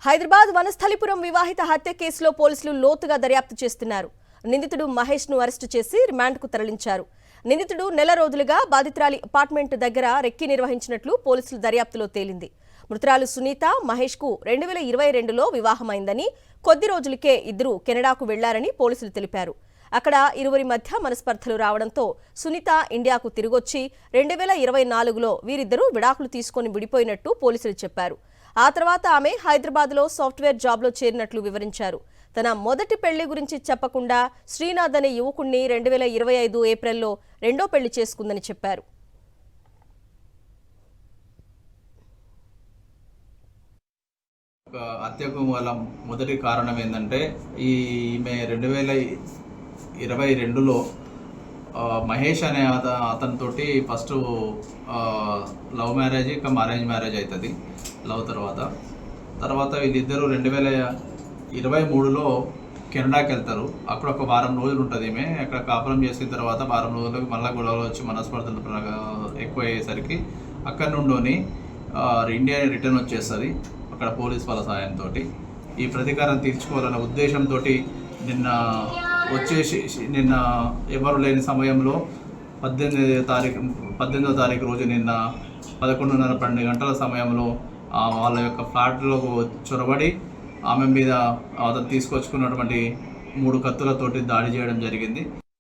హైదరాబాద్ వనస్థలిపురం వివాహిత హత్య కేసులో పోలీసులు లోతుగా దర్యాప్తు చేస్తున్నారు. నిందితుడు మహేష్ ను అరెస్టు చేసి రిమాండ్కు తరలించారు. నిందితుడు నెల రోజులుగా బాధితురాలి అపార్ట్మెంట్ దగ్గర రెక్కి నిర్వహించినట్లు పోలీసుల దర్యాప్తులో తేలింది. మృతురాలు సునీత మహేష్ కు 2022లో వివాహమైందని, కొద్ది రోజులకే ఇద్దరు కెనడాకు వెళ్లారని పోలీసులు తెలిపారు. అక్కడ ఇరువురి మధ్య మనస్పర్ధలు రావడంతో సునీత ఇండియాకు తిరిగొచ్చి 2024లో వీరిద్దరూ విడాకులు తీసుకొని విడిపోయినట్టు పోలీసులు చెప్పారు. ఆ తర్వాత ఆమె హైదరాబాద్లో సాఫ్ట్వేర్ జాబ్లో చేరినట్లు వివరించారు. తన మొదటి పెళ్లి గురించి చెప్పకుండా శ్రీనాథ్ అనే యువకుణ్ణి 2025 ఏప్రిల్లో రెండో పెళ్లి చేసుకుందని చెప్పారు. హత్యకు వల్ల మొదటి కారణం ఏంటంటే ఈమె 2022లో మహేష్ అనే అతనితోటి ఫస్ట్ లవ్ మ్యారేజ్ ఇంకా అరేంజ్ మ్యారేజ్ అవుతుంది. లవ్ తర్వాత వీళ్ళిద్దరూ 2023లో కెనడాకి వెళ్తారు. అక్కడ ఒక వారం రోజులు ఉంటుంది. ఈమె అక్కడ కాపురం చేసిన తర్వాత వారం రోజులకు మళ్ళీ గొడవలు వచ్చి మనస్పర్ధలు ఎక్కువ అయ్యేసరికి అక్కడ నుండి ఇండియా రిటర్న్ వచ్చేస్తుంది. అక్కడ పోలీస్ వాళ్ళ సాయంతో ఈ ప్రతీకారం తీర్చుకోవాలనే ఉద్దేశంతో నిన్న ఎవరు లేని సమయంలో 18వ తారీఖు రోజు నిన్న 11:30-12 గంటల సమయంలో వాళ్ళ యొక్క ఫ్లాట్లో చొరబడి ఆమె మీద అతను తీసుకొచ్చుకున్నటువంటి 3 కత్తులతోటి దాడి చేయడం జరిగింది.